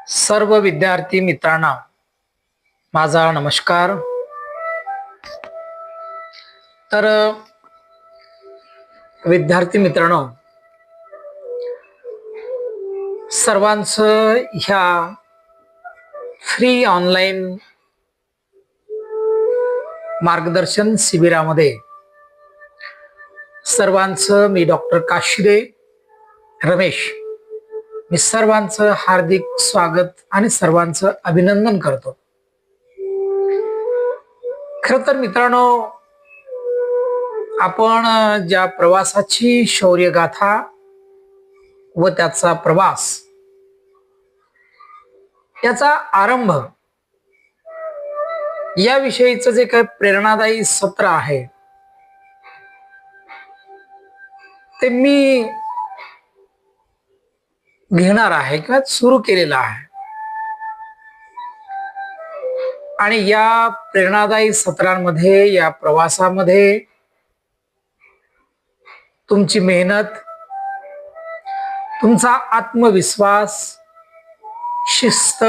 सर्व विद्यार्थी मित्रांना माझा नमस्कार। तर विद्यार्थी मित्रांनो, सर्वांचं ह्या फ्री ऑनलाईन मार्गदर्शन शिबिरामध्ये सर्वांचं मी डॉक्टर काशिदे रमेश मी सर्वांचं हार्दिक स्वागत आणि सर्वांचं अभिनंदन करतो। खरं तर मित्रांनो, आपण ज्या प्रवासाची शौर्यगाथा व त्याचा प्रवास याचा आरंभ याविषयीचं जे काही प्रेरणादायी सत्र आहे ते मी घेणार आहे किंवा सुरू केलेलं आहे। आणि या प्रेरणादायी सत्रांमध्ये, या प्रवासामध्ये तुमची मेहनत, तुमचा आत्मविश्वास, शिस्त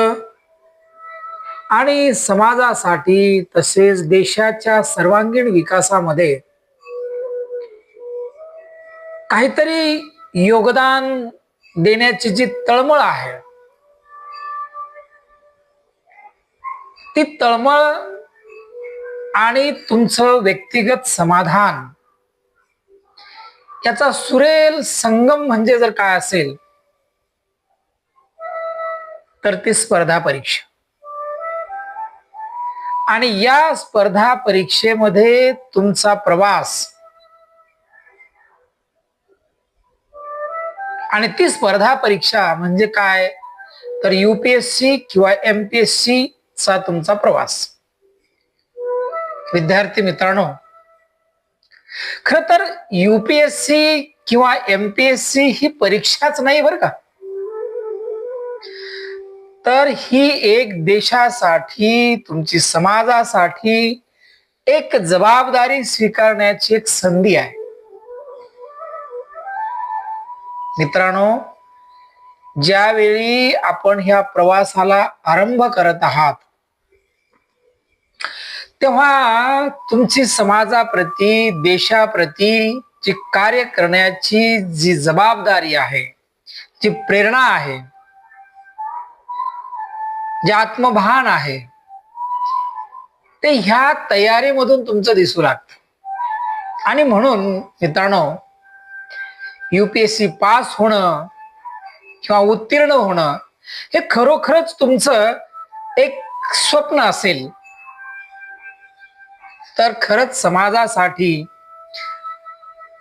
आणि समाजासाठी तसेच देशाच्या सर्वांगीण विकासामध्ये काहीतरी योगदान देण्याची जी तळमळ आहे, ती तळमळ आणि तुमचं व्यक्तिगत समाधान याचा सुरेल संगम म्हणजे जर काय असेल तर ती स्पर्धा परीक्षा। आणि या स्पर्धा परीक्षेमध्ये तुमचा प्रवास आणि ती स्पर्धा परीक्षा म्हणजे काय तर UPSC किंवा MPSC चा तुमचा प्रवास। विद्यार्थी मित्रांनो, खर तर UPSC किंवा MPSC ही परीक्षाच नाही बरं का, तर ही एक देशासाठी, तुमची समाजासाठी एक जबाबदारी स्वीकारण्याची एक संधी आहे। मित्रांनो, ज्यावेळी आपण ह्या प्रवासाला आरंभ करत आहात तेव्हा तुमची समाजाप्रती, देशाप्रती जी कार्य करण्याची जी जबाबदारी आहे, जी प्रेरणा आहे, जे आत्मभान आहे, ते ह्या तयारीमधून तुमचं दिसू लागतं। आणि म्हणून मित्रांनो, UPSC पास होणं किंवा उत्तीर्ण होणं हे खरोखरच तुमचं एक स्वप्न असेल तर खरंच समाजासाठी,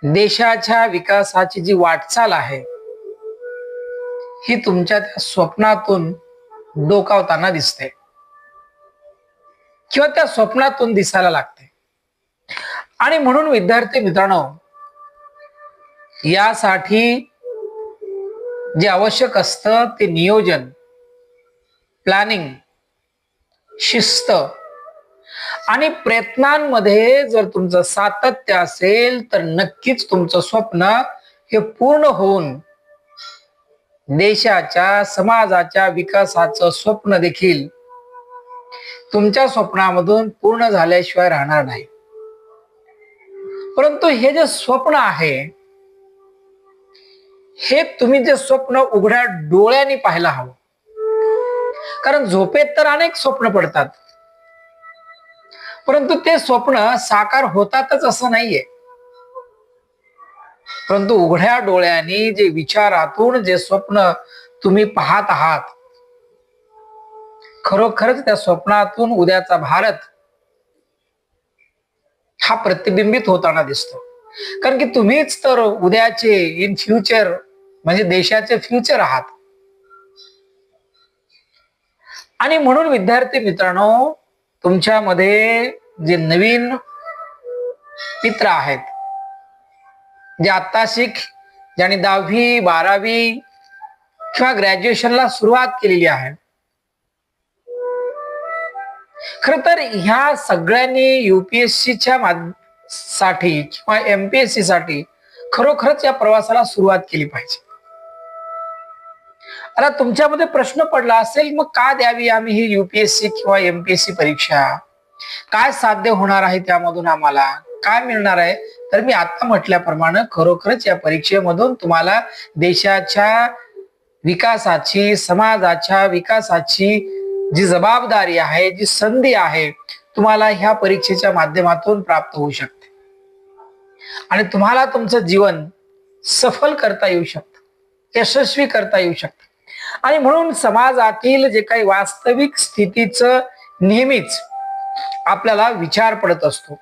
देशाच्या विकासाची जी वाटचाल आहे ही तुमच्या त्या स्वप्नातून डोकावताना दिसते किंवा त्या स्वप्नातून दिसायला लागते। आणि म्हणून विद्यार्थी मित्रांनो, यासाठी जे आवश्यक असतं ते नियोजन, प्लॅनिंग, शिस्त आणि प्रयत्नांमध्ये जर तुमचं सातत्य असेल तर नक्कीच तुमचं स्वप्न हे पूर्ण होऊन देशाच्या, समाजाच्या विकासाचं स्वप्न देखील तुमच्या स्वप्नामधून पूर्ण झाल्याशिवाय राहणार नाही। परंतु हे जे स्वप्न आहे, हे तुम्ही जे स्वप्न उघड्या डोळ्यांनी पाहायला हवं। कारण झोपेत तर अनेक स्वप्न पडतात, परंतु ते स्वप्न साकार होतातच असं नाहीये। परंतु उघड्या डोळ्यांनी जे विचारातून जे स्वप्न तुम्ही पाहत आहात, खरोखरच त्या स्वप्नातून उद्याचा भारत हा प्रतिबिंबित होताना दिसतो। कारण की तुम्हीच तर उद्याचे इन फ्युचर म्हणजे देशाचे फ्युचर आहात। आणि म्हणून विद्यार्थी मित्रांनो, तुमच्यामध्ये जे नवीन मित्र आहेत, जे आता ज्यांनी 10वी 12वी किंवा ग्रॅज्युएशनला सुरुवात केलेली आहे, खर तर ह्या सगळ्यांनी UPSCच्या साठी किंवा MPSC साठी खरोखरच या प्रवासाला सुरुवात केली पाहिजे। आता तुमच्यामध्ये प्रश्न पडला असेल, मग का द्यावी आम्ही ही युपीएससी किंवा एमपीएससी परीक्षा? काय साध्य होणार आहे त्यामधून, आम्हाला काय मिळणार आहे? तर मी आता म्हटल्याप्रमाणे खरोखरच या परीक्षेमधून तुम्हाला देशाच्या विकासाची, समाजाच्या विकासाची जी जबाबदारी आहे, जी संधी आहे, तुम्हाला ह्या परीक्षेच्या माध्यमातून प्राप्त होऊ शकते आणि तुम्हाला तुमचं जीवन सफल करता येऊ शकतं, यशस्वी करता येऊ शकतं. आणि म्हणून समाजातील जे काही वास्तविक स्थितीचं नेहमीच आपल्याला विचार पडत असतो.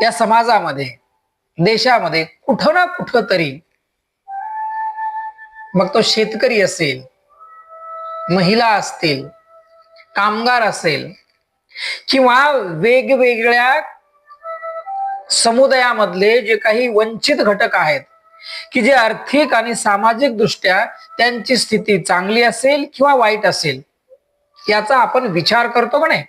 या समाजामध्ये, देशामध्ये कुठं ना कुठं तरी, मग तो शेतकरी असेल, महिला असतील, कामगार असेल किंवा वेगवेगळ्या समुदायामधले जे काही वंचित घटक आहेत, की जे आर्थिक आणि सामाजिक दृष्ट्या त्यांची स्थिती चांगली असेल किंवा वाईट असेल, याचा आपण विचार करतो का नाही?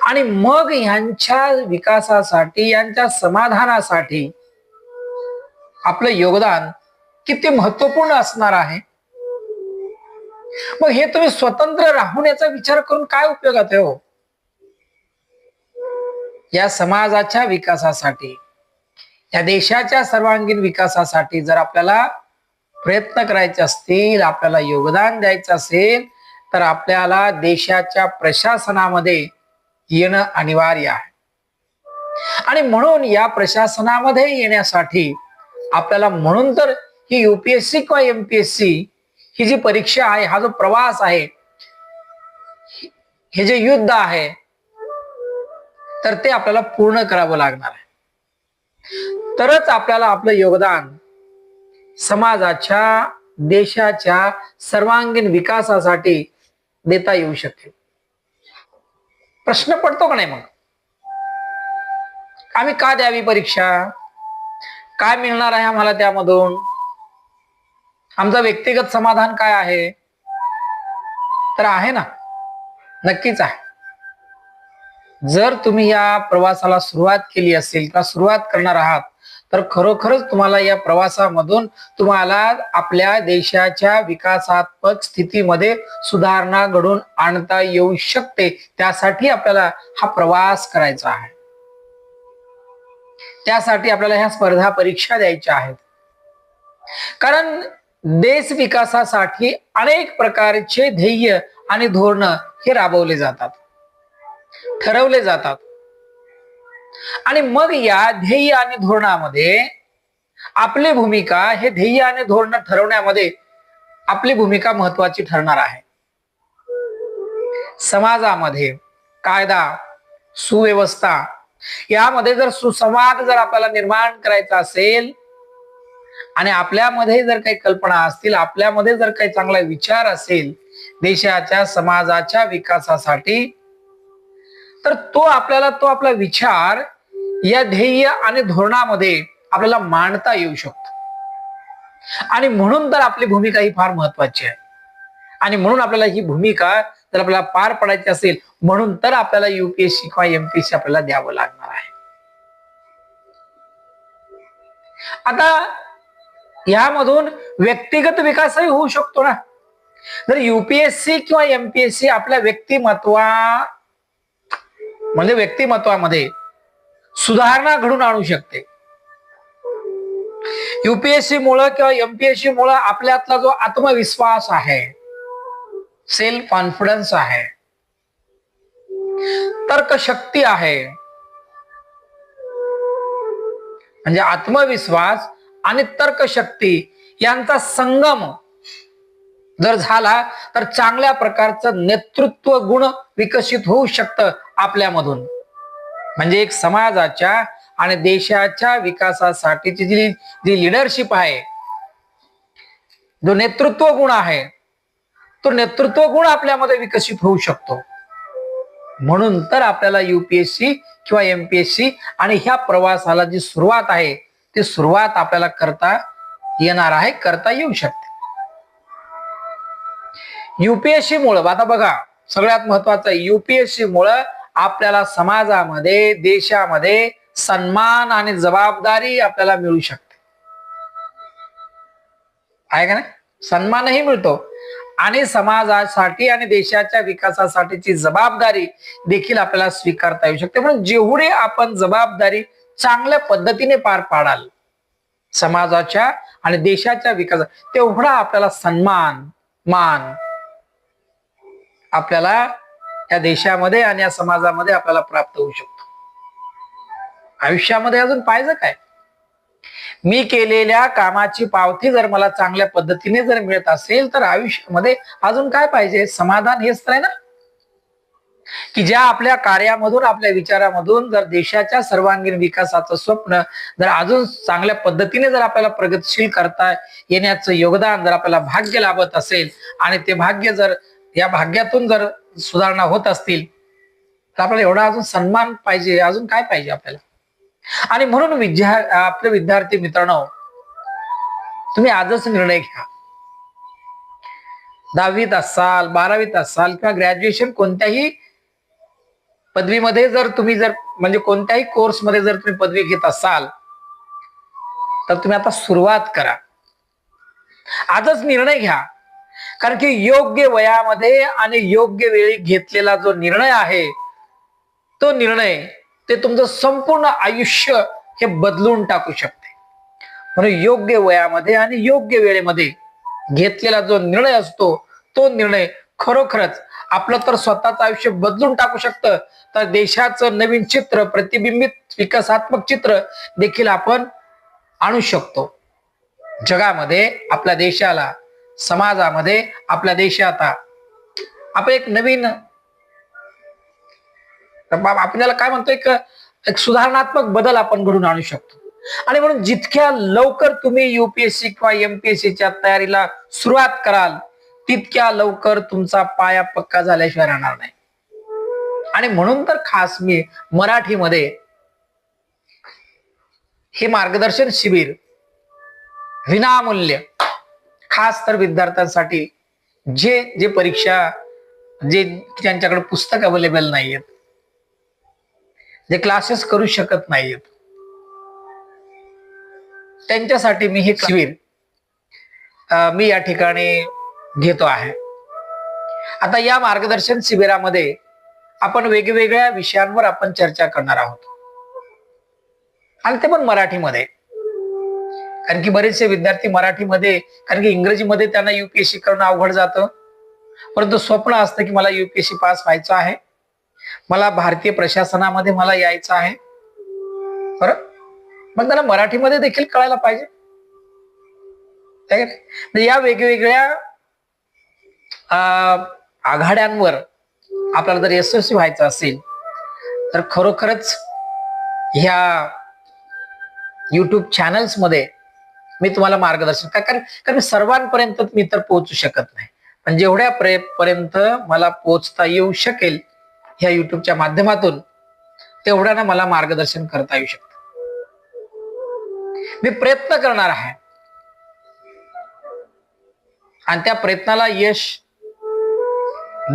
आणि मग यांच्या विकासासाठी, यांच्या समाधानासाठी आपलं योगदान किती महत्वपूर्ण असणार आहे. मग हे तुम्ही स्वतंत्र राहून याचा विचार करून काय उपयोगात आहे हो? या समाजाच्या विकासासाठी, या देशाच्या सर्वांगीण विकासासाठी जर आपल्याला प्रयत्न करायचे असतील, आपल्याला योगदान द्यायचं असेल, तर आपल्याला देशाच्या प्रशासनामध्ये येणं अनिवार्य आहे. आणि म्हणून या प्रशासनामध्ये येण्यासाठी आपल्याला, म्हणून तर ही युपीएससी किंवा एमपीएससी ही जी परीक्षा आहे, हा जो प्रवास आहे, हे जे युद्ध आहे, तर ते आपल्याला पूर्ण करावं लागणार आहे. तरच आपल्याला आपलं योगदान समाजाच्या, देशाच्या सर्वांगीण विकासासाठी देता येऊ शकेल. प्रश्न पडतो का नाही मग? आम्ही का द्यावी परीक्षा? काय मिळणार आहे आम्हाला त्यामधून? आमचं व्यक्तिगत समाधान काय आहे? तर आहे ना, नक्कीच आहे. जर तुम्ही या प्रवासाला सुरुवात केली असेल किंवा सुरुवात करणार आहात, तर खरोखरच तुम्हाला या प्रवासामधून तुम्हाला आपल्या देशाच्या विकासात्मक स्थितीमध्ये सुधारणा घडून आणता येऊ शकते. त्यासाठी आपल्याला हा प्रवास करायचा आहे. त्यासाठी आपल्याला ह्या स्पर्धा परीक्षा द्यायच्या आहेत. कारण देश विकासासाठी अनेक प्रकारचे ध्येय आणि धोरण हे राबवले जातात, ठरवले जातात. आणि मग या ध्येय आणि धोरणामध्ये आपली भूमिका, हे ध्येय आणि धोरण ठरवण्यामध्ये आपली भूमिका महत्वाची ठरणार आहे. समाजामध्ये कायदा, सुव्यवस्था यामध्ये जर सुसंवाद जर आपल्याला निर्माण करायचा असेल आणि आपल्यामध्ये जर काही कल्पना असतील, आपल्यामध्ये जर काही चांगला विचार असेल देशाच्या, समाजाच्या विकासासाठी, तर तो आपला विचार या ध्येय आणि धोरणामध्ये आपल्याला मांडता येऊ शकतो. आणि म्हणून तर आपली भूमिका ही फार महत्वाची आहे. आणि म्हणून आपल्याला ही भूमिका जर आपल्याला पार पडायची असेल, म्हणून तर आपल्याला युपीएससी किंवा एमपीएससी आपल्याला द्यावं लागणार आहे. आता यामधून व्यक्तिगत विकासही होऊ शकतो ना. जर युपीएससी किंवा एमपीएससी आपल्या व्यक्तिमत्वामध्ये सुधारणा घडून आणू शकते. युपीएससी मुळे किंवा एमपीएससी मुळे आपल्यातला जो आत्मविश्वास आहे, सेल्फ कॉन्फिडन्स आहे, तर्कशक्ती आहे, म्हणजे आत्मविश्वास आणि तर्कशक्ती यांचा संगम जर झाला, तर चांगल्या प्रकारचं नेतृत्व गुण विकसित होऊ शकतं आपल्यामधून. म्हणजे एक समाजाच्या आणि देशाच्या विकासासाठीची जी लिडरशिप आहे, जो नेतृत्व गुण आहे, तो नेतृत्व गुण आपल्यामध्ये विकसित होऊ शकतो. म्हणून तर आपल्याला युपीएससी किंवा एमपीएससी आणि ह्या प्रवासाला जी सुरुवात आहे, ती सुरुवात आपल्याला करता येणार आहे, करता येऊ शकते. युपीएससी मुळे, आता बघा, सगळ्यात महत्वाचं युपीएससी मुळे आपल्याला समाजामध्ये, देशामध्ये सन्मान आणि जबाबदारी आपल्याला मिळू शकते. आहे का नाही? सन्मानही मिळतो आणि समाजासाठी आणि देशाच्या विकासासाठीची जबाबदारी देखील आपल्याला स्वीकारता येऊ शकते. म्हणून जेवढी आपण जबाबदारी चांगल्या पद्धतीने पार पाडाल समाजाच्या आणि देशाच्या विकासात, तेवढा आपल्याला सन्मान, मान आपल्याला या देशामध्ये आणि या समाजामध्ये आपल्याला प्राप्त होऊ शकतो. आयुष्यामध्ये अजून पाहिजे काय? मी केलेल्या कामाची पावती जर मला चांगल्या पद्धतीने जर मिळत असेल तर आयुष्यामध्ये अजून काय पाहिजे? समाधान हेच तर आहे ना, की ज्या आपल्या कार्यामधून, आपल्या विचारामधून जर देशाच्या सर्वांगीण विकासाचं स्वप्न जर अजून चांगल्या पद्धतीने जर आपल्याला प्रगतशील करता येण्याचं योगदान जर आपल्याला भाग्य लाभत असेल आणि ते भाग्य जर या भाग्यातून जर सुधारणा होत असतील तर आपल्याला एवढा अजून सन्मान पाहिजे, अजून काय पाहिजे आपल्याला? आणि म्हणून आपले विद्यार्थी मित्रांनो, तुम्ही आजच निर्णय घ्या. 10वीत असाल, 12वीत असाल किंवा ग्रॅज्युएशन कोणत्याही पदवीमध्ये जर तुम्ही जर म्हणजे कोणत्याही कोर्समध्ये जर तुम्ही पदवी घेत असाल तर तुम्ही आता सुरुवात करा. आजच निर्णय घ्या. कारण की योग्य वयामध्ये आणि योग्य वेळी घेतलेला जो निर्णय आहे तो निर्णय ते तुमचं संपूर्ण आयुष्य हे बदलून टाकू शकते. म्हणून योग्य वयामध्ये आणि योग्य वेळेमध्ये घेतलेला जो निर्णय असतो तो निर्णय खरोखरच आपलं तर स्वतःचं आयुष्य बदलून टाकू शकतं, तर देशाचं नवीन चित्र, प्रतिबिंबित विकासात्मक चित्र देखील आपण आणू शकतो. जगामध्ये, आपल्या देशाला, समाजामध्ये, आपल्या देशात आपण एक नवीन आपल्याला काय म्हणतो एक सुधारणात्मक बदल आपण घडून आणू शकतो. आणि म्हणून जितक्या लवकर तुम्ही युपीएससी किंवा एमपीएससीच्या तयारीला सुरुवात कराल तितक्या लवकर तुमचा पाया पक्का झाल्याशिवाय राहणार नाही. आणि म्हणून तर खास मी मराठीमध्ये हे मार्गदर्शन शिबिर विनामूल्य खास तर विद्यार्थ्यांसाठी जे जे परीक्षा जे ज्यांच्याकडे पुस्तक अवेलेबल नाहीयेत, जे क्लासेस करू शकत नाहीयेत, त्यांच्यासाठी मी हे शिबिर मी या ठिकाणी घेतो आहे. आता या मार्गदर्शन शिबिरामध्ये आपण वेगवेगळ्या विषयांवर आपण चर्चा करणार आहोत आणि ते पण मराठीमध्ये. कारण की बरेचसे विद्यार्थी मराठीमध्ये, कारण की इंग्रजीमध्ये त्यांना युपीएससी करणं अवघड जातं, परंतु स्वप्न असतं की मला युपीएससी पास व्हायचं आहे, मला भारतीय प्रशासनामध्ये मला यायचं आहे. बरं, मग त्याला मराठीमध्ये देखील कळायला पाहिजे. या वेगवेगळ्या आघाड्यांवर आपल्याला जर यशस्वी व्हायचं असेल तर खरोखरच ह्या युट्यूब चॅनल्स मध्ये मी तुम्हाला मार्गदर्शन कारण सर्वांपर्यंत मी तर पोहोचू शकत नाही, पण जेवढ्या पर्यंत मला पोहोचता येऊ शकेल ह्या युट्यूबच्या माध्यमातून तेवढ्यानं मला मार्गदर्शन करता येऊ शकतं. मी प्रयत्न करणार आहे आणि त्या प्रयत्नाला यश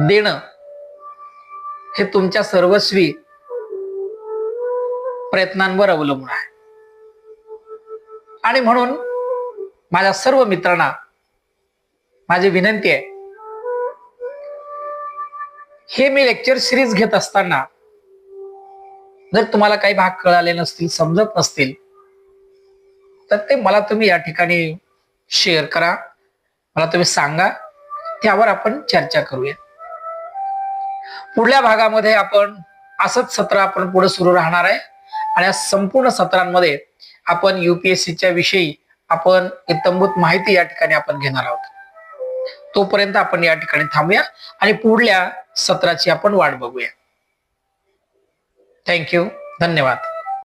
देणं हे तुमच्या सर्वस्वी प्रयत्नांवर अवलंबून आहे. आणि म्हणून माझ्या सर्व मित्रांना माझी विनंती आहे, हे मी लेक्चर सिरीज घेत असताना जर तुम्हाला काही भाग कळाले नसतील, समजत नसतील, तर ते मला तुम्ही या ठिकाणी शेअर करा, मला तुम्ही सांगा, त्यावर आपण चर्चा करूया. पुढल्या भागामध्ये आपण असंच सत्र आपण पुढे सुरू राहणार आहे आणि या संपूर्ण सत्रांमध्ये आपण युपीएससीच्या विषयी आपण इत्थंभूत माहिती या ठिकाणी आपण घेणार आहोत. तोपर्यंत आपण या ठिकाणी थांबूया आणि पुढल्या सत्राची आपण वाट बघूया. थँक्यू, धन्यवाद.